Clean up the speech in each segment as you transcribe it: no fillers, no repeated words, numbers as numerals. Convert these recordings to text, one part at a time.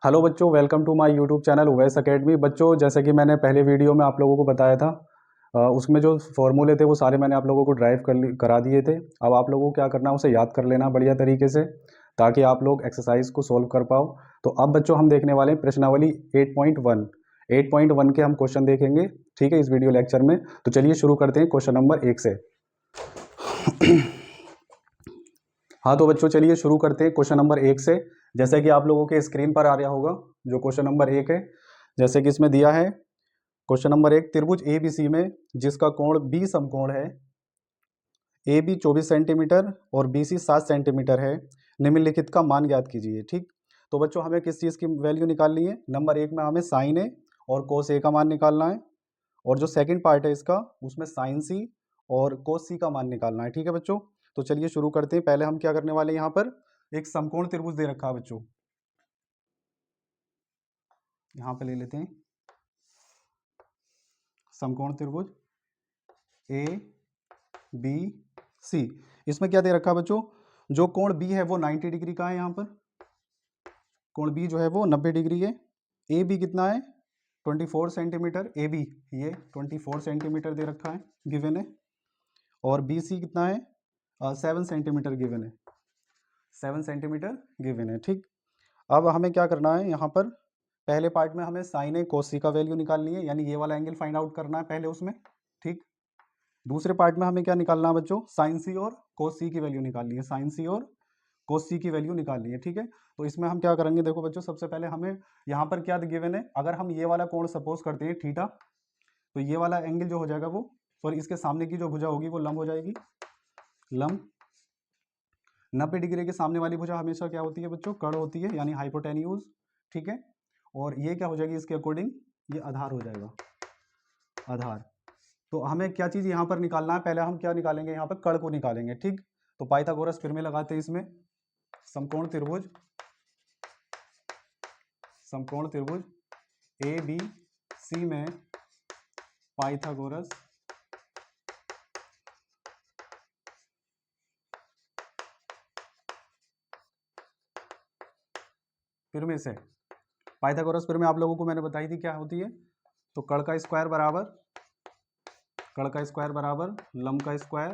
Hello बच्चों, welcome to my YouTube channel Uwais Academy. बच्चों, जैसे कि मैंने पहले वीडियो में आप लोगों को बताया था, उसमें जो फॉर्मूले थे वो सारे मैंने आप लोगों को ड्राइव करा दिए थे। अब आप लोगों को क्या करना है, उसे याद कर लेना बढ़िया तरीके से, ताकि आप लोग एक्सरसाइज को सोल्व कर पाओ। तो अब बच्चों हम देखने वाले हैं प्रश्नावली 8.1। 8.1 के हम क्वेश्चन देखेंगे, ठीक है, इस वीडियो लेक्चर में। तो चलिए शुरू करते हैं क्वेश्चन नंबर 1 से। हाँ तो बच्चों चलिए शुरू करते हैं क्वेश्चन नंबर 1 से। जैसे कि आप लोगों के स्क्रीन पर आ रहा होगा जो क्वेश्चन नंबर 1 है, जैसे कि इसमें दिया है क्वेश्चन नंबर 1, त्रिभुज एबीसी में जिसका कोण बी समकोण है, ए बी 24 सेंटीमीटर और बी सी 7 सेंटीमीटर है, निम्नलिखित का मान ज्ञात कीजिए। ठीक, तो बच्चों हमें किस चीज़ की वैल्यू निकालनी है? नंबर 1 में हमें साइन ए और कोस ए का मान निकालना है, और जो सेकंड पार्ट है इसका, उसमें साइन सी और कोस सी का मान निकालना है। ठीक है बच्चों, तो चलिए शुरू करते हैं। पहले हम क्या करने वाले हैं, यहाँ पर एक समकोण त्रिभुज दे रखा है बच्चों, यहाँ पे ले लेते हैं समकोण त्रिभुज ए बी सी। इसमें क्या दे रखा है बच्चों? जो कोण बी है वो 90 डिग्री का है, यहाँ पर कोण बी जो है वो 90 डिग्री है। ए बी कितना है? 24 सेंटीमीटर। ए बी ये 24 सेंटीमीटर दे रखा है, गिवन है। और बी सी कितना है? 7 सेंटीमीटर गिवन है, 7 सेंटीमीटर गिवन है। ठीक, अब हमें क्या करना है, यहाँ पर पहले पार्ट में हमें साइन ए कोस सी का वैल्यू निकालनी है, यानी ये वाला एंगल फाइंड आउट करना है पहले उसमें। ठीक, दूसरे पार्ट में हमें क्या निकालना है बच्चों? साइन सी और कोस सी की वैल्यू निकालनी है, साइन सी और कोस सी की वैल्यू निकालनी है। ठीक है, तो इसमें हम क्या करेंगे, देखो बच्चों, सबसे पहले हमें यहाँ पर क्या गिवन है, अगर हम ये वाला कोण सपोज करते हैं थीटा, तो ये वाला एंगल जो हो जाएगा वो, सॉरी, इसके सामने की जो भुजा होगी वो लंब हो जाएगी। लंब 90 डिग्री के सामने वाली भुजा हमेशा क्या होती है बच्चों? कर्ण होती है, यानी हाइपोटेन्यूज। ठीक है, और ये क्या हो जाएगी इसके अकॉर्डिंग? ये आधार हो जाएगा, आधार। तो हमें क्या चीज़ यहाँ पर निकालना है? पहले हम क्या निकालेंगे, यहाँ पर कर्ण को निकालेंगे। ठीक, तो पाइथागोरस फिर में लगाते हैं इसमें। समकोण त्रिभुज, समकोण त्रिभुज ए बी सी में पाइथागोरस फिर में से, पाइथागोरस फिर में आप लोगों को मैंने बताई थी क्या होती है। तो कर्ण का स्क्वायर बराबर, कर्ण का स्क्वायर बराबर लंब का स्क्वायर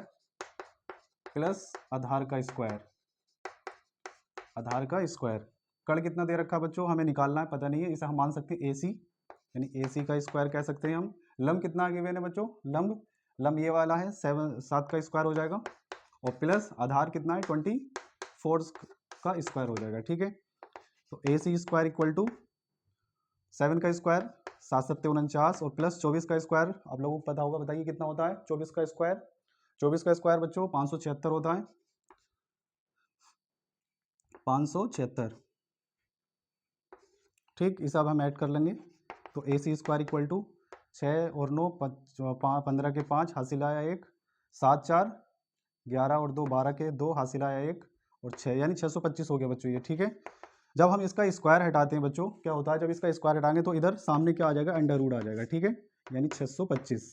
प्लस आधार का स्क्वायर, आधार का स्क्वायर। कर्ण कितना दे रखा है बच्चों? हमें निकालना है, पता नहीं है, इसे हम मान सकते हैं AC, यानी AC का स्क्वायर कह सकते हैं हम। लंब कितना गिवन है बच्चों? लंब, लंब ये वाला है 7 का स्क्वायर हो जाएगा, और प्लस आधार कितना है? 24 का स्क्वायर हो जाएगा। ठीक है, तो AC स्क्वायर इक्वल टू 7 का स्क्वायर 7 सत्ते 49, और प्लस 24 का स्क्वायर आप लोगों को पता होगा, बताइए कितना होता है 24 का स्क्वायर? 24 का स्क्वायर बच्चों 576 होता है, 576। ठीक, इसे अब हम ऐड कर लेंगे। तो AC स्क्वायर इक्वल टू 6 और 9 15 के 5 हासिल आया 1, 7 4 11 और 2 12 के 2 हासिल आया 1 और 6, यानी 625 हो गया बच्चों ये। ठीक है, जब हम इसका स्क्वायर हटाते हैं बच्चों, क्या होता है, जब इसका स्क्वायर हटाएंगे तो इधर सामने क्या आ जाएगा? अंडर रूट आ जाएगा। ठीक है, यानी 625।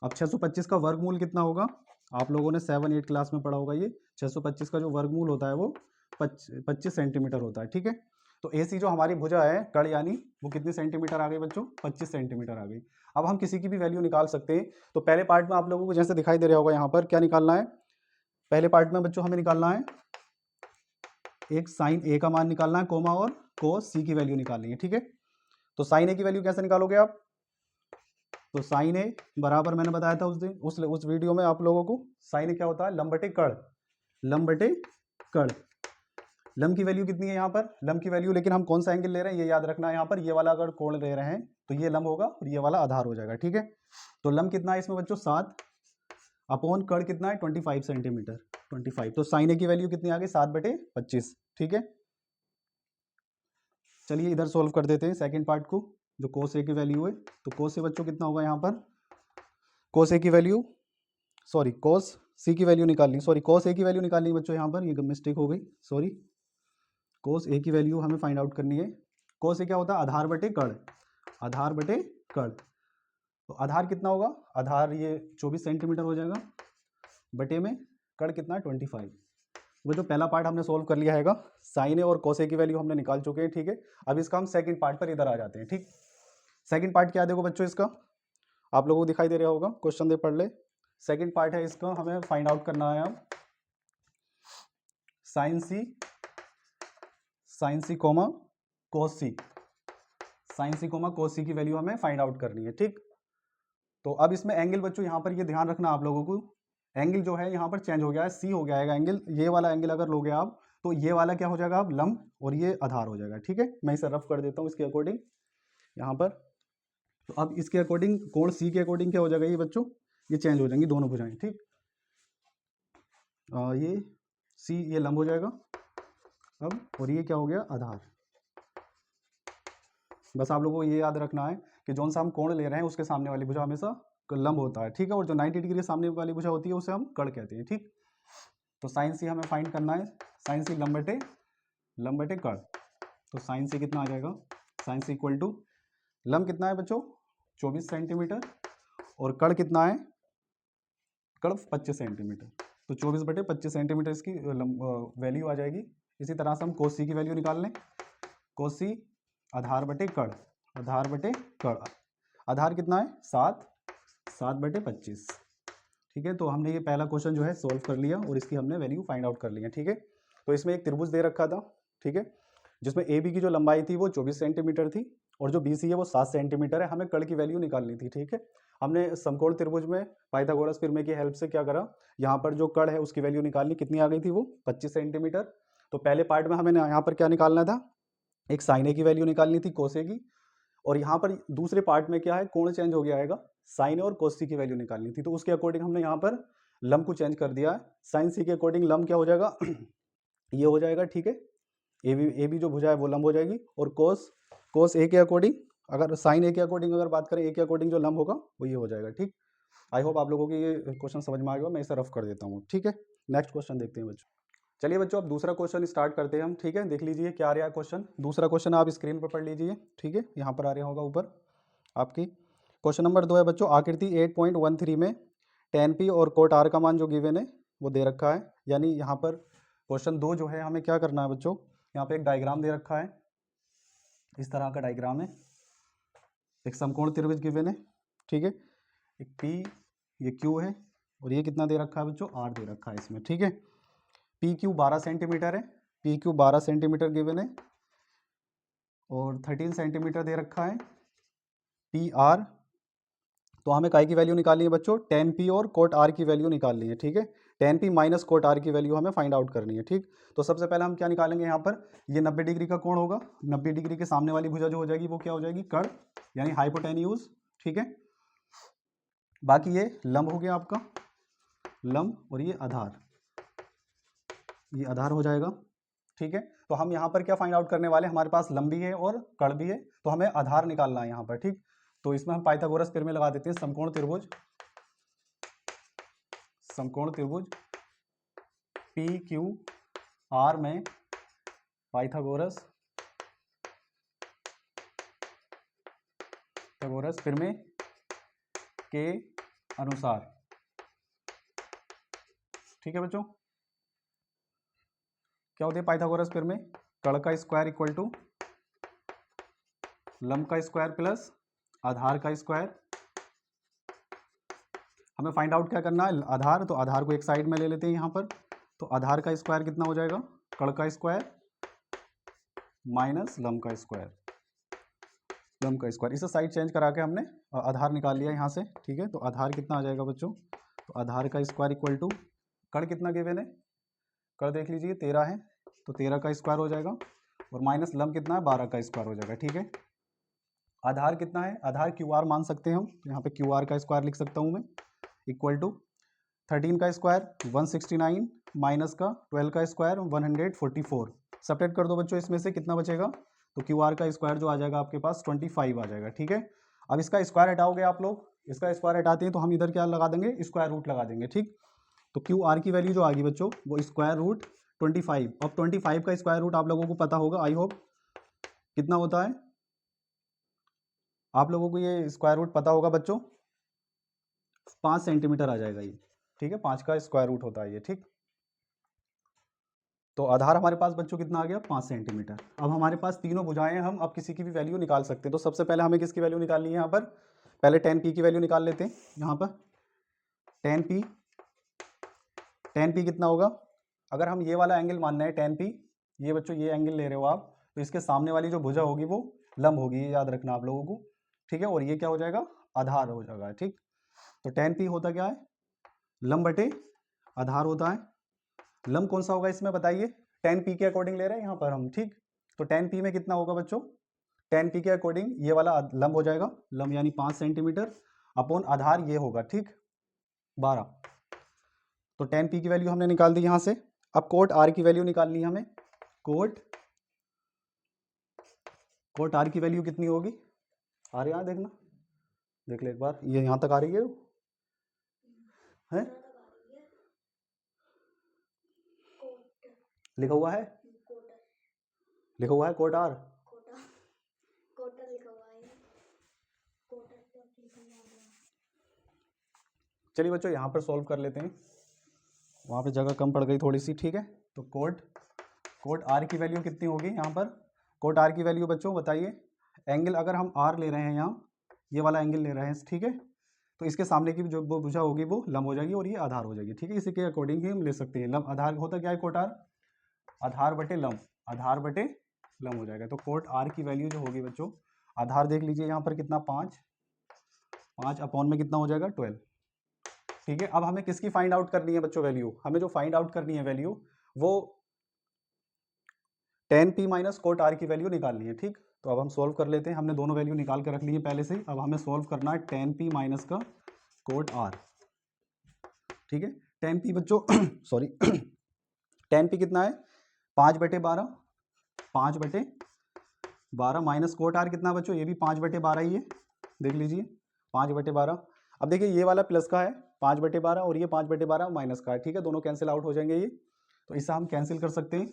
अब 625 का वर्गमूल कितना होगा? आप लोगों ने 7 8 क्लास में पढ़ा होगा। ये 625 का जो वर्गमूल होता है वो 25 सेंटीमीटर होता है। ठीक है, तो AC जो हमारी भुजा है कर्ण, यानी वो कितने सेंटीमीटर आ गई बच्चों? 25 सेंटीमीटर आ गई। अब हम किसी की भी वैल्यू निकाल सकते हैं। तो पहले पार्ट में आप लोगों को जैसे दिखाई दे रहा होगा, यहाँ पर क्या निकालना है? पहले पार्ट में बच्चों हमें निकालना है एक साइन ए का मान निकालना है, कोमा, और कोस सी की वैल्यू निकालनी है। ठीक है, तो साइन ए की वैल्यू कैसे निकालोगे आप? तो साइन ए बराबर, मैंने बताया था उस दिन उस वीडियो में आप लोगों को, साइन ए क्या होता है? लंब बटे कर्ण, लंब बटे कर्ण। लंब की वैल्यू कितनी है यहाँ पर? लंब की वैल्यू, लेकिन हम कौन सा एंगल ले रहे हैं ये याद रखना है। यहाँ पर ये वाला अगर कोण ले रहे हैं तो ये लंब होगा और ये वाला आधार हो जाएगा। ठीक है, तो लंब कितना है इसमें बच्चों? 7, अपॉन कर्ण कितना है? 25 सेंटीमीटर, 25। तो साइन ए की वैल्यू कितनी आ गई? 7/25। ठीक है, चलिए इधर सोल्व कर देते हैं सेकंड पार्ट को, जो कोस ए की वैल्यू है। तो कोस ए बच्चों कितना होगा यहाँ पर? कोस ए की वैल्यू, सॉरी कोस सी की वैल्यू निकालनी, सॉरी कोस ए की वैल्यू निकालनी बच्चों, यहाँ पर ये मिस्टेक हो गई, सॉरी। कोस ए की वैल्यू हमें फाइंड आउट करनी है। कोस ए क्या होता है? आधार बटे कर्ण, आधार बटे कर्ण। तो आधार कितना होगा? आधार ये 24 सेंटीमीटर हो जाएगा, बटे में कर्ण कितना है? 25। वो जो पहला पार्ट हमने सोल्व कर लिया हैगा, साइन ए और कोसे की वैल्यू हमने निकाल चुके हैं, ठीक है। अब इसका हम सेकंड पार्ट पर इधर आ जाते हैं, ठीक। सेकंड पार्ट क्या देखो बच्चों, इसका आप लोगों को दिखाई दे रहा होगा, क्वेश्चन दे पढ़ ले। सेकंड पार्ट है इसका, हमें फाइंड आउट करना है अब साइन सी कोमा कोस सी, साइन सी कोमा कोस सी की वैल्यू हमें फाइंड आउट करनी है, ठीक। तो अब इसमें एंगल बच्चों यहाँ पर ये ध्यान रखना आप लोगों को, एंगल जो है यहाँ पर चेंज हो गया है, सी हो गया है एंगल, ये वाला एंगल अगर लोगे आप तो ये वाला क्या हो जाएगा अब लंब और ये आधार हो जाएगा, ठीक है। मैं इसे रफ कर देता हूँ इसके अकॉर्डिंग यहाँ पर। तो अब इसके अकॉर्डिंग कोण सी के अकॉर्डिंग क्या हो जाएगा ये बच्चों, ये चेंज हो जाएंगी दोनों भुजाएं, ठीक। ये सी ये लंब हो जाएगा अब, और ये क्या हो गया आधार। बस आप लोगों को ये याद रखना है कि जौन सा हम कोण ले रहे हैं उसके सामने वाली भुजा हमेशा लंब होता है, ठीक है। और जो 90 डिग्री सामने वाली भुजा होती है उसे हम कड़ कहते हैं, ठीक। तो साइन सी हमें फाइंड करना है, साइन सी लंब बटे कड़। तो साइन सी कितना आ जाएगा, साइन सी इक्वल टू लंब कितना है बच्चों 24 सेंटीमीटर और कड़ कितना है, कड़ 25 सेंटीमीटर। तो 24 बटे 25 सेंटीमीटर इसकी वैल्यू आ जाएगी। इसी तरह से हम कोस सी की वैल्यू निकाल लें, कोस सी आधार बटे कड़, आधार बटे कड़, आधार कितना है 7 बटे 25, ठीक है। तो हमने ये पहला क्वेश्चन जो है सोल्व कर लिया और इसकी हमने वैल्यू फाइंड आउट कर ली है, ठीक है। तो इसमें एक त्रिभुज दे रखा था, ठीक है, जिसमें ए बी की जो लंबाई थी वो 24 सेंटीमीटर थी और जो बी सी है वो 7 सेंटीमीटर है। हमें कड़ की वैल्यू निकालनी थी, ठीक है। हमने समकोण त्रिभुज में पाइथागोरस प्रमेय की हेल्प से क्या करा, यहाँ पर जो कड़ है उसकी वैल्यू निकालनी, कितनी आ गई थी वो 25 सेंटीमीटर। तो पहले पार्ट में हमें यहाँ पर क्या निकालना था, एक साइन ए की वैल्यू निकालनी थी कोसे की, और यहाँ पर दूसरे पार्ट में क्या है कोण चेंज हो गया है, साइन ए और कोस सी की वैल्यू निकालनी थी। तो उसके अकॉर्डिंग हमने यहाँ पर लंब को चेंज कर दिया है, साइन सी के अकॉर्डिंग लंब क्या हो जाएगा ये हो जाएगा, ठीक है। ए बी जो भुजा है वो लंब हो जाएगी, और कोस ए के अकॉर्डिंग, अगर साइन ए के अकॉर्डिंग अगर बात करें, ए के अकॉर्डिंग जो लंब होगा वो ये हो जाएगा, ठीक। आई होप आप लोगों को ये क्वेश्चन समझ में आ गया, मैं इसे रफ कर देता हूँ, ठीक है। नेक्स्ट क्वेश्चन देखते हैं बच्चों। चलिए बच्चों अब दूसरा क्वेश्चन स्टार्ट करते हैं हम, ठीक है। देख लीजिए क्या आ रहा है क्वेश्चन, दूसरा क्वेश्चन आप स्क्रीन पर पढ़ लीजिए, ठीक है, यहाँ पर आ रहा होगा ऊपर आपकी। क्वेश्चन नंबर 2 है बच्चों, आकृति 8.13 में tan p और cot r का मान जो गिवन है वो दे रखा है। यानी यहाँ पर क्वेश्चन 2 जो है हमें क्या करना है बच्चों, यहाँ पे एक डायग्राम दे रखा है, इस तरह का डायग्राम है, एक समकोण त्रिभुज गिवन है, ठीक है। एक P ये Q है और ये कितना दे रखा है बच्चों R दे रखा है इसमें, ठीक है। पी क्यू 12 सेंटीमीटर है, पी क्यू 12 सेंटीमीटर गिवन है और 13 सेंटीमीटर दे रखा है पी आर। तो हमें काय की वैल्यू निकालनी है बच्चों, tan p और cot r की वैल्यू निकालनी है, ठीक है। tan p minus cot r की वैल्यू हमें फाइंड आउट करनी है, ठीक। तो सबसे पहले हम क्या निकालेंगे, यहाँ पर ये 90 डिग्री का कोण होगा, 90 डिग्री के सामने वाली भुजा जो हो जाएगी वो क्या हो जाएगी कड़, यानी हाइपोटेन्यूज, ठीक है। बाकी ये लंब हो गया आपका, लंब, और ये आधार, ये आधार हो जाएगा, ठीक है। तो हम यहाँ पर क्या फाइंड आउट करने वाले, हमारे पास लंबी है और कड़ भी है, तो हमें आधार निकालना है यहाँ पर, ठीक। तो इसमें हम पाइथागोरस प्रमेय लगा देते हैं, समकोण त्रिभुज पी क्यू आर में पाइथागोरस प्रमेय के अनुसार, ठीक है बच्चों। क्या होती है पाइथागोरस प्रमेय, कड़ का स्क्वायर इक्वल टू लंब का स्क्वायर प्लस आधार का स्क्वायर। हमें फाइंड आउट क्या करना है, आधार, तो आधार को एक साइड में ले लेते हैं यहाँ पर। तो आधार का स्क्वायर कितना हो जाएगा, कड़ का स्क्वायर माइनस लंब का स्क्वायर, इसे साइड चेंज करा के हमने आधार निकाल लिया यहाँ से, ठीक है। तो आधार कितना आ जाएगा बच्चों, तो आधार का स्क्वायर इक्वल टू कड़ कितना गिवन है, कड़ देख लीजिए 13 है, तो 13 का स्क्वायर हो जाएगा, और माइनस लंब कितना है 12 का स्क्वायर हो जाएगा, ठीक है। आधार कितना है, आधार क्यू आर मान सकते हैं हम, यहाँ पे क्यू आर का स्क्वायर लिख सकता हूँ मैं, इक्वल टू 13 का स्क्वायर 169 माइनस का 12 का स्क्वायर 144। सपरेट कर दो बच्चों, इसमें से कितना बचेगा, तो क्यू आर का स्क्वायर जो आ जाएगा आपके पास 25 आ जाएगा, ठीक है। अब इसका स्क्वायर हटाओगे आप लोग, इसका स्क्वायर हटाते हैं तो हम इधर क्या लगा देंगे, स्क्वायर रूट लगा देंगे, ठीक। तो क्यू आर की वैल्यू जो आ गई बच्चों वो स्क्वायर रूट 25। अब 25 का स्क्वायर रूट आप लोगों को पता होगा, आई होप, कितना होता है, आप लोगों को ये स्क्वायर रूट पता होगा बच्चों, 5 सेंटीमीटर आ जाएगा ये, ठीक है, 5 का स्क्वायर रूट होता है ये, ठीक। तो आधार हमारे पास बच्चों कितना आ गया 5 सेंटीमीटर। अब हमारे पास तीनों भुजाएं हैं, हम अब किसी की भी वैल्यू निकाल सकते हैं। तो सबसे पहले हमें किसकी वैल्यू निकालनी है यहाँ पर, पहले tan p की वैल्यू निकाल लेते हैं। यहाँ पर tan p कितना होगा, अगर हम ये वाला एंगल मान रहे हैं tan p, ये बच्चों ये एंगल ले रहे हो आप, तो इसके सामने वाली जो भुजा होगी वो लंब होगी, ये याद रखना आप लोगों को, ठीक है। और ये क्या हो जाएगा, आधार हो जाएगा, ठीक। तो tan p होता क्या है, लंब बटे आधार होता है। लंब कौन सा होगा इसमें बताइए, tan p के अकॉर्डिंग ले रहे हैं यहाँ पर हम, ठीक। तो tan p में कितना होगा बच्चों, tan p के अकॉर्डिंग ये वाला लंब हो जाएगा, लंब यानी 5 सेंटीमीटर अपॉन आधार ये होगा, ठीक 12। तो tan p की वैल्यू हमने निकाल दी यहाँ से। अब कोट r की वैल्यू निकालनी है हमें। कोट r की वैल्यू कितनी होगी, आ रही है देखना, देख ले एक बार, ये यहाँ तक आ रही है? लिखा हुआ है, लिखा हुआ है कोट r, चलिए बच्चों यहाँ पर सॉल्व कर लेते हैं, वहाँ पे जगह कम पड़ गई थोड़ी सी, ठीक है। तो कोट r की वैल्यू कितनी होगी यहाँ पर, कोट r की वैल्यू बच्चों बताइए, एंगल अगर हम r ले रहे हैं यहाँ, ये वाला एंगल ले रहे हैं, ठीक है, तो इसके सामने की जो वो भुजा होगी वो लंब हो जाएगी और ये आधार हो जाएगी, ठीक है। इसी के अकॉर्डिंग ही हम ले सकते हैं। लंब आधार होता क्या है, कोट r आधार बटे लंब, आधार बटे लंब हो जाएगा। तो कोट r की वैल्यू जो होगी बच्चों, आधार देख लीजिए यहाँ पर कितना 5 अपॉन में कितना हो जाएगा 12, ठीक है। अब हमें किसकी फाइंड आउट करनी है बच्चों वैल्यू, हमें जो फाइंड आउट करनी है वैल्यू वो tan p minus cot r की वैल्यू निकालनी है, ठीक। तो अब हम सॉल्व कर लेते हैं, हमने दोनों वैल्यू निकाल कर रख ली है पहले से ही। अब हमें सॉल्व करना है tan p माइनस का कोट r, ठीक है। tan p बच्चों सॉरी tan p कितना है 5/12, 5/12 माइनस कोट r कितना बच्चों, ये भी 5/12 ही है, देख लीजिए 5/12। अब देखिए ये वाला प्लस का है 5/12 और ये 5/12 माइनस का है, ठीक है, दोनों कैंसिल आउट हो जाएंगे ये, तो इससे हम कैंसिल कर सकते हैं।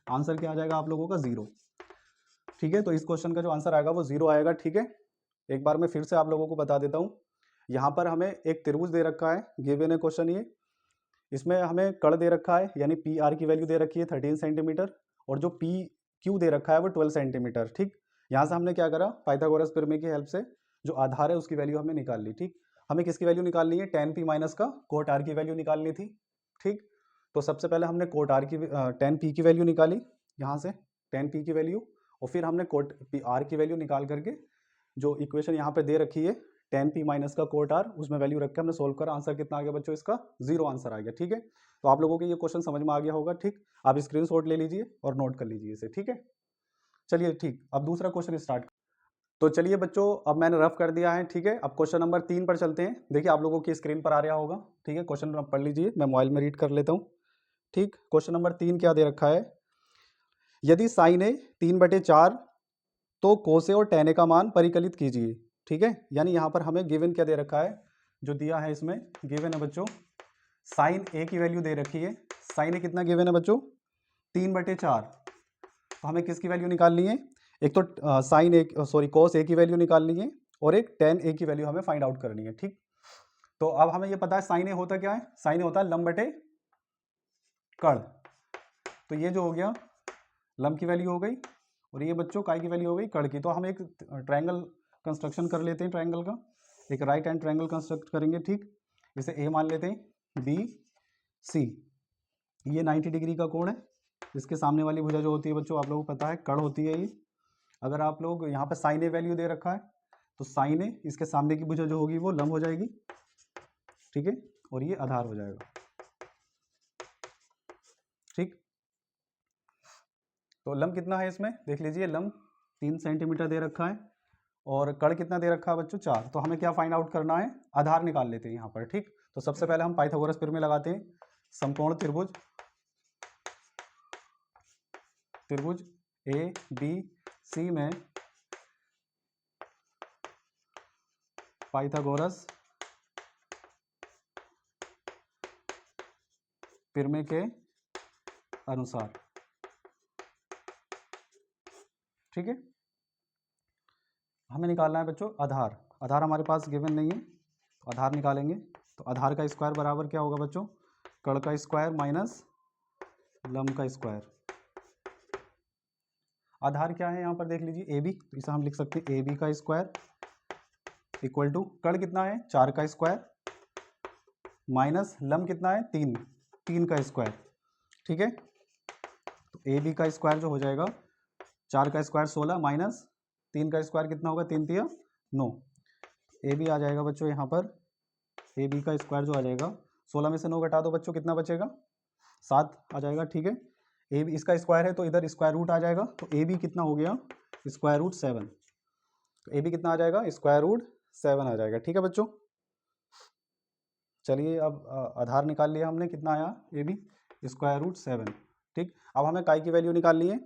आंसर क्या आ जाएगा आप लोगों का 0, ठीक है। तो इस क्वेश्चन का जो आंसर आएगा वो 0 आएगा, ठीक है। एक बार मैं फिर से आप लोगों को बता देता हूँ, यहाँ पर हमें एक त्रिभुज दे रखा है, गिवन है क्वेश्चन ये, इसमें हमें कड़ दे रखा है, यानी पी आर की वैल्यू दे रखी है 13 सेंटीमीटर, और जो पी क्यू दे रखा है वो 12 सेंटीमीटर, ठीक। यहाँ से हमने क्या करा, पाइथागोरस प्रमेय की हेल्प से जो आधार है उसकी वैल्यू हमने निकाल ली, ठीक। हमें किसकी वैल्यू निकालनी है, tan p माइनस का कोट r की वैल्यू निकालनी थी, ठीक। तो सबसे पहले हमने कोट r की tan p की वैल्यू निकाली यहाँ से, tan p की वैल्यू, और फिर हमने कोट r की वैल्यू निकाल करके जो इक्वेशन यहाँ पे दे रखी है tan p माइनस का कोट r, उसमें वैल्यू रख के हमने सोल्व करा। आंसर कितना आ गया बच्चों, इसका 0 आंसर आ गया, ठीक है। तो आप लोगों को ये क्वेश्चन समझ में आ गया होगा, ठीक। आप स्क्रीनशॉट ले लीजिए और नोट कर लीजिए इसे, ठीक है। चलिए ठीक, अब दूसरा क्वेश्चन स्टार्ट। तो चलिए बच्चों, अब मैंने रफ कर दिया है, ठीक है। अब क्वेश्चन नंबर 3 पर चलते हैं। देखिए आप लोगों की स्क्रीन पर आ रहा होगा, ठीक है। क्वेश्चन नंबर पढ़ लीजिए, मैं मोबाइल में रीड कर लेता हूँ, ठीक। क्वेश्चन नंबर 3 क्या दे रखा है, यदि साइन ए 3/4 तो कोसे और टेन ए का मान परिकलित कीजिए, ठीक है। यानी यहाँ पर हमें गिवन क्या दे रखा है, जो दिया है इसमें गिवन है बच्चों, साइन ए की वैल्यू दे रखी है। साइन ए कितना गिवन है बच्चों, 3/4। तो हमें किसकी वैल्यू निकालनी है, एक तो साइन ए सॉरी कोस ए की वैल्यू निकालनी है, और एक टेन ए की वैल्यू हमें फाइंड आउट करनी है, ठीक। तो अब हमें ये पता है साइन ए होता क्या है, साइन ए होता है लंब बटे कड़। तो ये जो हो गया लंब की वैल्यू हो गई, और ये बच्चों काय की वैल्यू हो गई कड़ की। तो हम एक ट्रायंगल कंस्ट्रक्शन कर लेते हैं, ट्रायंगल का एक राइट हैंड ट्रायंगल कंस्ट्रक्ट करेंगे, ठीक। इसे ए मान लेते हैं, बी सी, ये 90 डिग्री का कोण है। इसके सामने वाली भुजा जो होती है बच्चों आप लोगों को पता है कड़ होती है ये। अगर आप लोग यहाँ पर साइन ए वैल्यू दे रखा है, तो साइन ए इसके सामने की भुजा जो होगी वो लंब हो जाएगी, ठीक है, और ये आधार हो जाएगा, ठीक। तो लंब कितना है इसमें देख लीजिए, लंब 3 सेंटीमीटर दे रखा है, और कड़ कितना दे रखा है बच्चों 4। तो हमें क्या फाइंड आउट करना है, आधार निकाल लेते हैं यहाँ पर, ठीक। तो सबसे पहले हम पाइथागोरस प्रमेय लगाते हैं। समकोण त्रिभुज, त्रिभुज ए बी सी में पाइथागोरस प्रमेय के अनुसार, ठीक है। हमें निकालना है बच्चों आधार। आधार हमारे पास गिवन नहीं है, तो आधार निकालेंगे। तो आधार का स्क्वायर बराबर क्या होगा बच्चों, कड़ का स्क्वायर माइनस लंब का स्क्वायर। आधार क्या है यहाँ पर देख लीजिए, ए बी, तो इसे हम लिख सकते हैं ए बी का स्क्वायर इक्वल टू कर्ण कितना है 4 का स्क्वायर माइनस लंब कितना है 3 का स्क्वायर। ठीक है, तो ए बी का स्क्वायर जो हो जाएगा 4 का स्क्वायर 16 माइनस 3 का स्क्वायर कितना होगा 3 तिया 9। ए बी आ जाएगा बच्चों यहाँ पर, ए बी का स्क्वायर जो आ जाएगा 16 में से 9 घटा दो बच्चों, कितना बचेगा 7 आ जाएगा। ठीक है, ए बी इसका स्क्वायर है तो इधर स्क्वायर रूट आ जाएगा, तो ए बी कितना हो गया स्क्वायर रूट 7। तो ए बी कितना आ जाएगा स्क्वायर रूट 7 आ जाएगा। ठीक है बच्चों, चलिए अब आधार निकाल लिया हमने, कितना आया ए बी स्क्वायर रूट 7। ठीक, अब हमें काई की वैल्यू निकालनी है।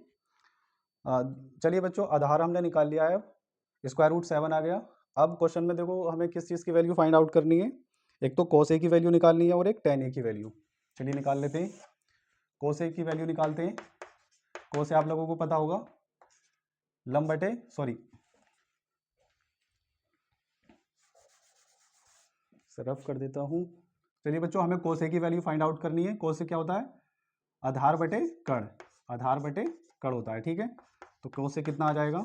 चलिए बच्चों आधार हमने निकाल लिया है, स्क्वायर रूट 7 आ गया। अब क्वेश्चन में देखो हमें किस चीज़ की वैल्यू फाइंड आउट करनी है, एक तो कोस ए की वैल्यू निकालनी है और एक टेन ए की वैल्यू। चलिए निकाल लेते हैं, कोस ए की वैल्यू निकालते हैं। कोस ए आप लोगों को पता होगा लंब बटे रफ कर देता हूँ। चलिए बच्चों हमें कोस ए की वैल्यू फाइंड आउट करनी है। कोस ए क्या होता है आधार बटे कर्ण, आधार बटे कर्ण होता है। ठीक है, तो कोस ए कितना आ जाएगा,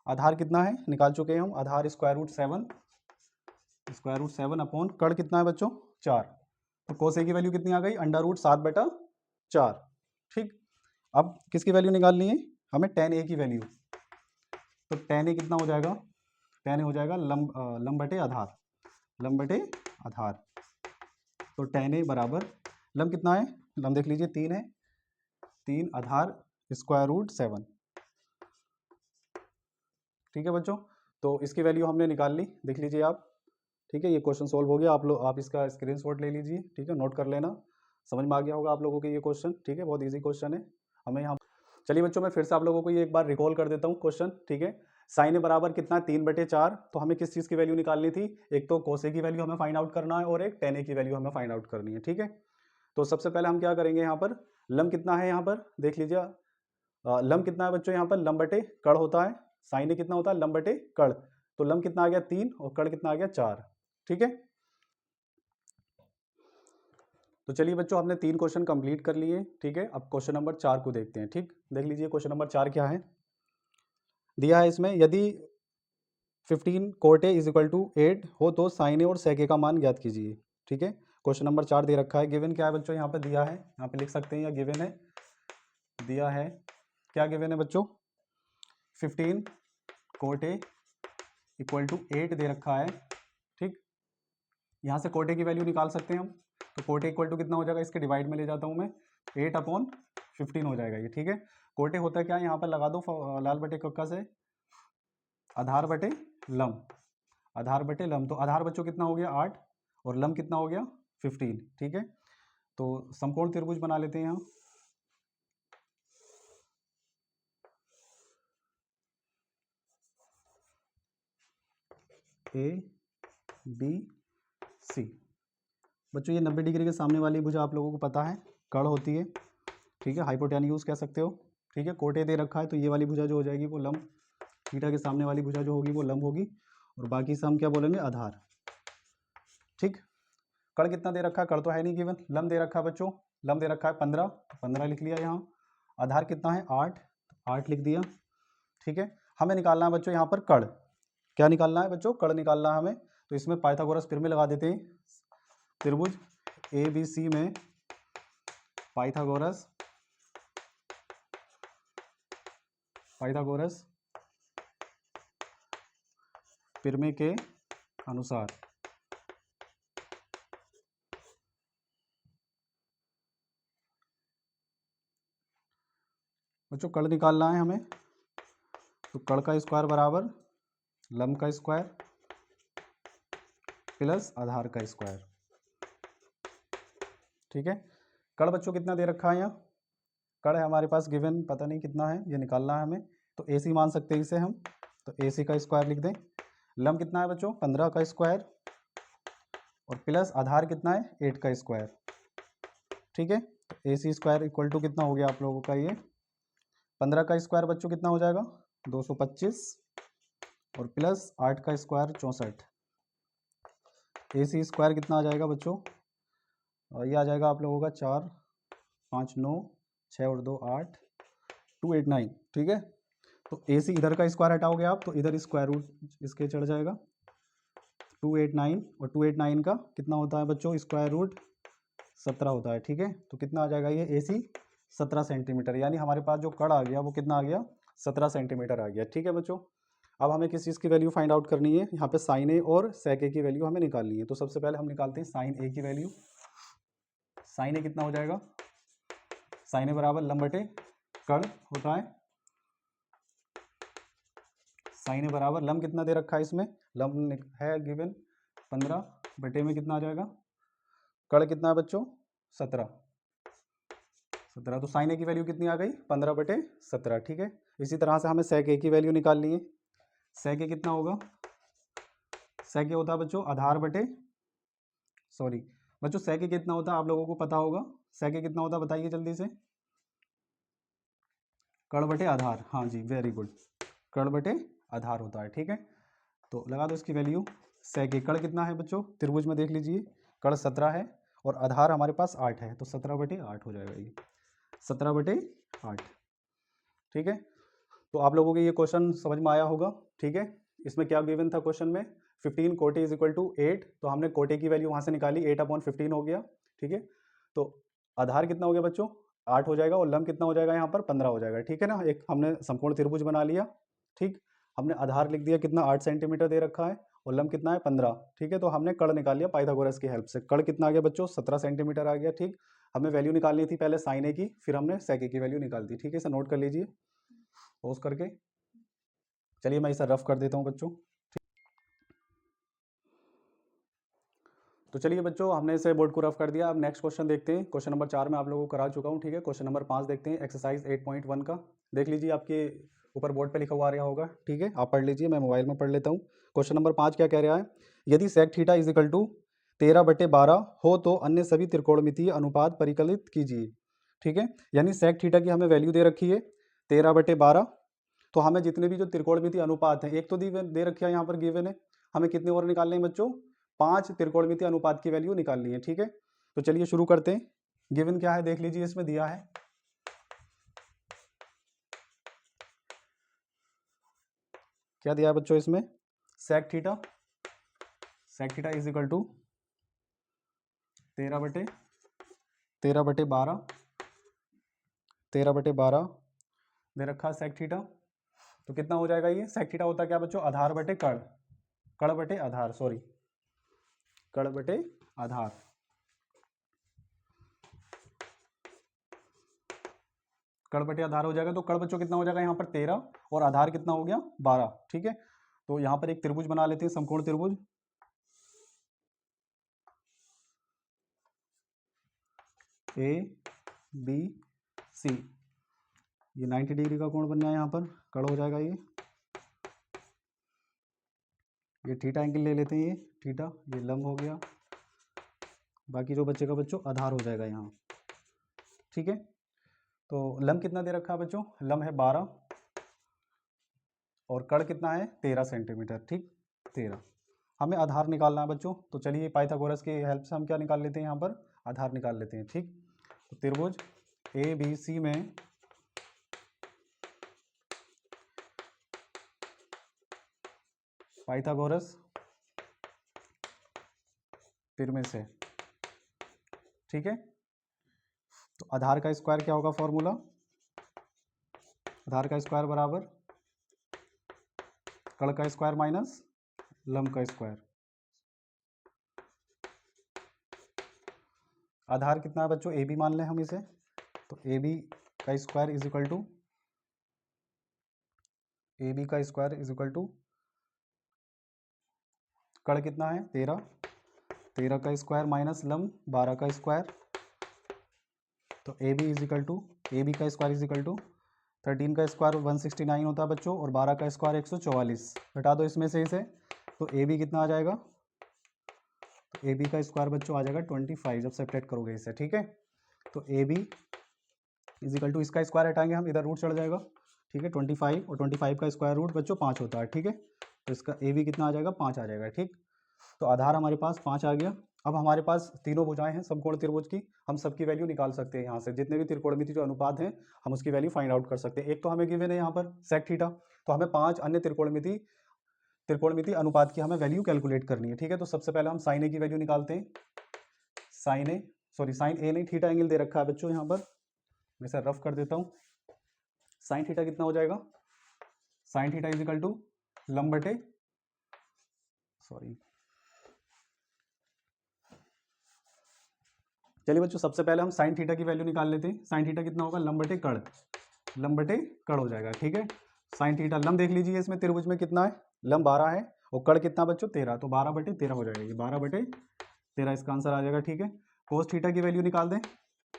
आधार कितना है निकाल चुके हैं हम, आधार स्क्वायर रूट 7 अपॉन कर्ण कितना है बच्चों 4। तो कोस ए की वैल्यू कितनी आ गई अंडर रूट 7/4। ठीक, अब किसकी वैल्यू निकालनी है हमें टेन ए की वैल्यू। तो टेन ए कितना हो जाएगा, टेन ए हो जाएगा लंब बटे आधार, लंब बटे आधार। तो टेन ए बराबर लंब कितना है, लंब देख लीजिए 3 है, 3 आधार स्क्वायर रूट 7। ठीक है बच्चों, तो इसकी वैल्यू हमने निकाल ली, देख लीजिए आप। ठीक है, ये क्वेश्चन सोल्व हो गया, आप इसका स्क्रीनशॉट ले लीजिए। ठीक है, नोट कर लेना, समझ में आ गया होगा आप लोगों के ये क्वेश्चन। ठीक है, बहुत इजी क्वेश्चन है हमें यहाँ। चलिए बच्चों मैं फिर से आप लोगों को ये एक बार रिकॉल कर देता हूँ क्वेश्चन। ठीक है, साइन ए बराबर कितना 3/4, तो हमें किस चीज़ की वैल्यू निकालनी थी, एक तो कोस ए की वैल्यू हमें फाइंड आउट करना है और एक टेन ए की वैल्यू हमें फाइंड आउट करनी है। ठीक है, तो सबसे पहले हम क्या करेंगे, यहाँ पर लंब कितना है, यहाँ पर देख लीजिए लंब कितना है बच्चों, यहाँ पर लंब बटे कर्ण होता है, साइन ए कितना होता है लंब बटे कर्ण, तो लंब कितना आ गया 3 और कर्ण कितना आ गया 4। ठीक है, तो चलिए बच्चों हमने 3 क्वेश्चन कंप्लीट कर लिए। ठीक है, अब क्वेश्चन नंबर 4 को देखते हैं। ठीक, देख लीजिए क्वेश्चन नंबर 4 क्या है, दिया है इसमें यदि 15 cot A is equal to 8 हो तो साइन ए और सेक ए का मान ज्ञात कीजिए। ठीक है, क्वेश्चन नंबर 4 दे रखा है, गिवन क्या है बच्चों, यहाँ पे दिया है, यहाँ पे लिख सकते हैं या गिवन है, दिया है क्या गिवन है बच्चों 15 कोट ए इक्वल टू 8 दे रखा है। ठीक, यहाँ से कोट ए की वैल्यू निकाल सकते हैं हम, तो कोट ए इक्वल टू कितना हो जाएगा, इसके डिवाइड में ले जाता हूँ मैं, 8/15 हो जाएगा ये। ठीक है, कोट ए होता है क्या, यहाँ पर लगा दो लाल बटे कक्का से आधार बटे लंब, आधार बटे लंब, तो आधार बच्चों कितना हो गया 8 और लंब कितना हो गया 15। ठीक है, तो समकोण त्रिभुज बना लेते हैं यहाँ, ए बी सी। बच्चों ये 90 डिग्री के सामने वाली भुजा आप लोगों को पता है कर्ण होती है। ठीक है, हाइपोटेन्यूज कह सकते हो। ठीक है, कोट ए दे रखा है तो ये वाली भुजा जो हो जाएगी वो लंब, थीटा के सामने वाली भुजा जो होगी वो लंब होगी, और बाकी से हम क्या बोलेंगे आधार। ठीक, कर्ण कितना दे रखा है, कर्ण तो है नहीं गिवन, लंब दे रखा है बच्चों, लंब दे रखा है 15 लिख लिया यहाँ, आधार कितना है 8 लिख दिया। ठीक है, हमें निकालना है बच्चों यहाँ पर कर्ण, क्या निकालना है बच्चों कर्ण निकालना है हमें, तो इसमें पाइथागोरस फिर में लगा देते हैं, त्रिभुज ए बी सी में पाइथागोरस प्रमेय के अनुसार बच्चों कर्ण निकालना है हमें, तो कर्ण का स्क्वायर बराबर लंब का स्क्वायर प्लस आधार का स्क्वायर। ठीक है, कर्ण बच्चों कितना दे रखा है यहाँ, कर्ण है हमारे पास गिवन, पता नहीं कितना है, ये निकालना है हमें, तो ए सी मान सकते हैं इसे हम, तो ए सी का स्क्वायर लिख दें। लंब कितना है बच्चों 15 का स्क्वायर और प्लस आधार कितना है 8 का स्क्वायर। ठीक है, तो ए सी स्क्वायर इक्वल टू कितना हो गया आप लोगों का, ये 15 का स्क्वायर बच्चों कितना हो जाएगा 225 और प्लस 8 का स्क्वायर 64। ए सी स्क्वायर कितना आ जाएगा बच्चों, ये आ जाएगा आप लोगों का 4 5 9, 6 और 2 8, 289, ठीक है। तो ए सी इधर का स्क्वायर हटाओगे आप तो इधर स्क्वायर रूट इसके चढ़ जाएगा 289, और 289 का कितना होता है बच्चों, स्क्वायर रूट 17 होता है, ठीक है। तो कितना आ जाएगा ये ए सी 17 सेंटीमीटर, यानी हमारे पास जो कड़ आ गया वो कितना आ गया, 17 सेंटीमीटर आ गया, ठीक है बच्चों। अब हमें किस चीज़ की वैल्यू फाइंड आउट करनी है, यहाँ पे साइन ए और सेक ए की वैल्यू हमें निकालनी है। तो सबसे पहले हम निकालते हैं साइन ए की वैल्यू। साइन ए कितना हो जाएगा, साइन ए बराबर लंब बटे कड़ होता है। साइन ए बराबर लंब कितना दे रखा है इसमें, लंब है गिवन 15 बटे में कितना आ जाएगा, कड़ कितना है बच्चों 17। तो साइन ए की वैल्यू कितनी आ गई 15 बटे 17, ठीक है। इसी तरह से हमें सेक ए की वैल्यू निकालनी है। सेक ए कितना होगा, सेक ए होता है बच्चों आधार बटे, सॉरी बच्चों सेक ए कितना होता है आप लोगों को पता होगा, सेक ए कितना होता है बताइए जल्दी से, कड़ बटे आधार, हाँ जी वेरी गुड, कड़ बटे आधार होता है, ठीक है। तो लगा दो इसकी वैल्यू। सेक ए कड़ कितना है बच्चों, त्रिभुज में देख लीजिए, कड़ 17 है और आधार हमारे पास 8 है, तो 17 बटे 8 हो जाएगा ये, 17 बटे 8, ठीक है। तो आप लोगों को ये क्वेश्चन समझ में आया होगा, ठीक है। इसमें क्या गिवन था क्वेश्चन में, 15 कोटे इज इक्वल टू 8, तो हमने कोटे की वैल्यू वहाँ से निकाली, 8/15 हो गया, ठीक है। तो आधार कितना हो गया बच्चों 8 हो जाएगा, और लंब कितना हो जाएगा यहाँ पर 15 हो जाएगा, ठीक है ना। एक हमने समकोण त्रिभुज बना लिया, ठीक। हमने आधार लिख दिया कितना 8 सेंटीमीटर दे रखा है, और लंब कितना है 15, ठीक है। तो हमने कड़ निकाल लिया पाइथागोरस की हेल्प से, कड़ कितना आ गया बच्चों 17 सेंटीमीटर आ गया, ठीक। हमें वैल्यू निकालनी थी पहले साइन ए की, फिर हमने सेक ए की वैल्यू निकाल दी, ठीक है। इसे नोट कर लीजिए पॉज करके। चलिए मैं इसे रफ कर देता हूँ बच्चों। तो चलिए बच्चों हमने इसे बोर्ड को रफ कर दिया। अब नेक्स्ट क्वेश्चन देखते हैं। क्वेश्चन नंबर 4 में आप लोगों को करा चुका हूँ, ठीक है। क्वेश्चन नंबर 5 देखते हैं, एक्सरसाइज 8.1 का। देख लीजिए आपके ऊपर बोर्ड पे लिखा हुआ आ रहा होगा, ठीक है। आप पढ़ लीजिए, मैं मोबाइल में पढ़ लेता हूँ। क्वेश्चन नंबर 5 क्या कह रहा है, यदि sec theta is equal to 13/12 हो तो अन्य सभी त्रिकोणमितीय अनुपात परिकलित कीजिए, ठीक है। यानी सेक थीटा की हमें वैल्यू दे रखी है 13/12, तो हमें जितने भी जो त्रिकोणमितीय अनुपात है, एक तो दे रखी है यहाँ पर गिवन है, हमें कितने और निकालने हैं बच्चों, 5 त्रिकोणमितीय अनुपात की वैल्यू निकालनी है, ठीक है। तो चलिए शुरू करते हैं। गिवन क्या है देख लीजिए, इसमें दिया है क्या दिया है बच्चों, इसमें sec theta is equal to 13/12 दे रखा है सेक थीटा। तो कितना हो जाएगा ये, सेक थीटा होता है क्या बच्चों, आधार बटे कड़, कड़ बटे आधार, सॉरी कड़ बटे आधार। कड़ बटे आधार हो जाएगा, तो कड़ बच्चों कितना हो जाएगा यहाँ पर 13, और आधार कितना हो गया 12, ठीक है। तो यहाँ पर एक त्रिभुज बना लेते हैं, समकोण त्रिभुज। ए बी सी, ये 90 डिग्री का कोण बन गया, यहाँ पर कड़ हो जाएगा ये थीटा एंगल ले लेते हैं, ये थीटा, ये लंब हो गया, बाकी जो बचेगा बच्चों आधार हो जाएगा यहाँ, ठीक है। तो लंब कितना दे रखा है बच्चों, लंब है 12 और कड़ कितना है 13 सेंटीमीटर, ठीक 13। हमें आधार निकालना है बच्चों, तो चलिए पाइथागोरस की हेल्प से हम क्या निकाल लेते हैं, यहाँ पर आधार निकाल लेते हैं, ठीक। तो त्रिभुज ए बी सी में पाइथागोरस तिरमे से, ठीक है। तो आधार का स्क्वायर क्या होगा फॉर्मूला, आधार का स्क्वायर बराबर कड़ का स्क्वायर माइनस लंब का स्क्वायर। आधार कितना है बच्चों, ए बी मान लें हम इसे, तो ए बी का square is equal to, A B का स्क्वायर इज इक्वल टू कड़ कितना है 13, 13 का स्क्वायर माइनस लंब 12 का स्क्वायर। तो A B is equal to, A B का स्क्वायर इज इक्वल टू 13 का स्क्वायर 169 होता है बच्चों, और 12 का स्क्वायर 144, घटा दो इसमें से इसे, तो ए बी कितना आ जाएगा, तो ए बी का स्क्वायर बच्चों आ जाएगा 25 जब सेपरेट करोगे इसे, ठीक है। तो A B is equal to, इसका स्क्वायर हटाएंगे हम, इधर रूट चढ़ जाएगा, ठीक है। 25 और 25 का स्क्वायर रूट बच्चों 5 होता है, ठीक है। तो इसका ए बी कितना आ जाएगा 5 आ जाएगा, ठीक। तो आधार हमारे पास 5 आ गया, अब हमारे पास तीनों भुजाएं हैं समकोण त्रिभुज की, हम सबकी वैल्यू निकाल सकते हैं यहाँ से, जितने भी त्रिकोणमिति जो अनुपात हैं हम उसकी वैल्यू फाइंड आउट कर सकते हैं। एक तो हमें गिवन है यहाँ पर सेक थीटा, तो हमें 5 अन्य त्रिकोणमिति अनुपात की हमें वैल्यू कैलकुलेट करनी है। ठीक है, तो सबसे पहले हम साइन ए की वैल्यू निकालते हैं। साइन ए नहीं, थीटा एंगल दे रखा है बच्चों यहाँ पर, मैं इसे रफ कर देता हूँ। साइन थीटा कितना हो जाएगा, sine theta is equal to लंब बटे चलिए बच्चों सबसे पहले हम साइन थीटा की वैल्यू निकाल लेते हैं। साइन थीटा कितना होगा, लंब बटे कड़ हो जाएगा। ठीक है, साइन थीटा लंब देख लीजिए, इसमें त्रिभुज में कितना है, लंब 12 है और कड़ कितना बच्चों 13, तो 12/13 हो जाएगा, ये 12/13 इसका आंसर आ जाएगा। ठीक है, कोस थीटा की वैल्यू निकाल दें।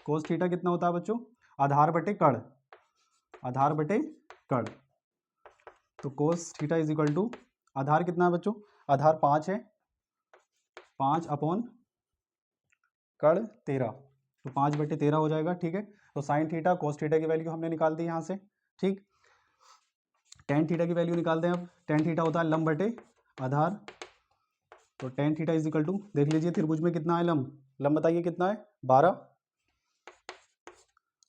कोस थीटा कितना होता है बच्चों, आधार बटे कड़, तो cos theta is equal to आधार कितना है बच्चों, आधार 5 है, 5/13 तो 5/13 हो जाएगा। ठीक है, तो साइन थीटा कोस थीटा की वैल्यू हमने निकाल दी यहाँ से। ठीक, टेन थीटा की वैल्यू निकाल दें। अब टेन थीटा होता है लंब बटे आधार, तो tan theta is equal to देख लीजिए त्रिभुज में कितना है लंब बताइए कितना है 12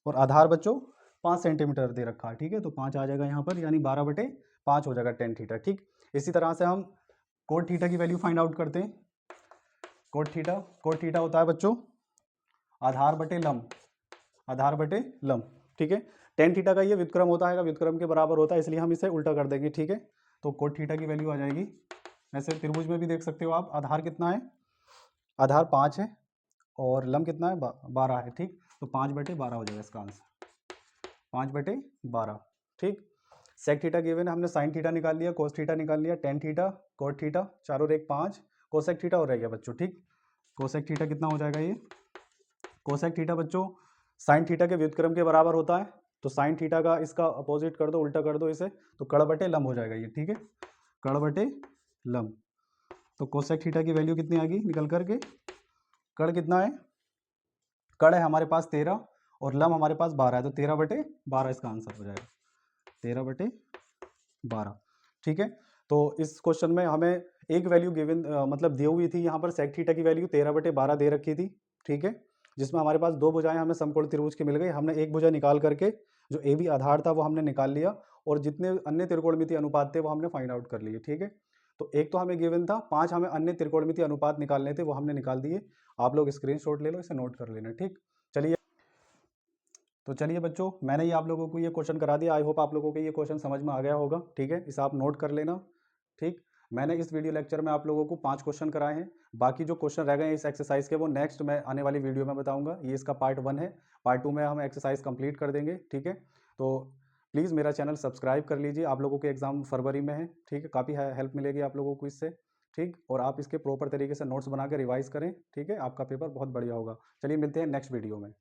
और आधार बच्चों 5 सेंटीमीटर दे रखा है। ठीक है, तो 5 आ जाएगा यहाँ पर, यानी 12/5 हो जाएगा टेन थीटा। ठीक, इसी तरह से हम कोट थीटा की वैल्यू फाइंड आउट करते हैं। कोट थीटा होता है बच्चों आधार बटे लंब। ठीक है, टेन थीटा का ये व्युत्क्रम होता है, व्युत्क्रम के बराबर होता है, इसलिए हम इसे उल्टा कर देंगे। ठीक है, तो कोट थीटा की वैल्यू आ जाएगी, वैसे त्रिभुज में भी देख सकते हो आप, आधार कितना है, आधार 5 है और लंब कितना है 12 है। ठीक, तो 5/12 हो जाएगा इसका आंसर, 5/12। ठीक, सेक थीटा गिवन है, हमने साइन थीटा निकाल लिया, कोस थीटा निकाल लिया, टेन थीटा, कोट थीटा, 4 और 1 5, कोसेक थीटा और रह गया बच्चों। ठीक, कोसेक थीटा कितना हो जाएगा, ये कोसेक थीटा बच्चों साइन थीटा के व्युत्क्रम के बराबर होता है, तो साइन थीटा का इसका अपोजिट कर दो, उल्टा कर दो इसे, तो कड़ बटे लंब हो जाएगा ये। ठीक है, कड़ बटे लंब, तो कोसेक थीटा की वैल्यू कितनी आ गई निकल करके, कड़ कितना है, कड़ है हमारे पास 13 और लंब हमारे पास 12 है, तो 13/12 इसका आंसर हो जाएगा, 13/12। ठीक है, तो इस क्वेश्चन में हमें एक वैल्यू गिवन मतलब दी हुई थी, यहाँ पर सेक थीटा की वैल्यू 13/12 दे रखी थी। ठीक है, जिसमें हमारे पास दो भुजाएं हमें समकोण त्रिभुज की मिल गई, हमने एक भुजा निकाल करके जो ए बी आधार था वो हमने निकाल लिया और जितने अन्य त्रिकोणमिति अनुपात थे वो हमने फाइंड आउट कर लिए। ठीक है, तो एक तो हमें गिवन था, 5 हमें अन्य त्रिकोणमिति अनुपात निकालने थे, वो हमने निकाल दिए। आप लोग स्क्रीनशॉट ले लो, इसे नोट कर लेना। ठीक, चलिए तो चलिए बच्चों, मैंने ही आप लोगों को ये क्वेश्चन करा दिया, आई होप आप लोगों को ये क्वेश्चन समझ में आ गया होगा। ठीक है, इसे आप नोट कर लेना। ठीक, मैंने इस वीडियो लेक्चर में आप लोगों को 5 क्वेश्चन कराए हैं, बाकी जो क्वेश्चन रह गए हैं इस एक्सरसाइज के वो नेक्स्ट मैं आने वाली वीडियो में बताऊंगा। ये इसका पार्ट 1 है, पार्ट 2 में हम एक्सरसाइज कंप्लीट कर देंगे। ठीक है, तो प्लीज़ मेरा चैनल सब्सक्राइब कर लीजिए, आप लोगों के एग्जाम फरवरी में है। ठीक है, काफ़ी हेल्प मिलेगी आप लोगों को इससे। ठीक, और आप इसके प्रॉपर तरीके से नोट्स बना के रिवाइज करें। ठीक है, आपका पेपर बहुत बढ़िया होगा। चलिए मिलते हैं नेक्स्ट वीडियो में।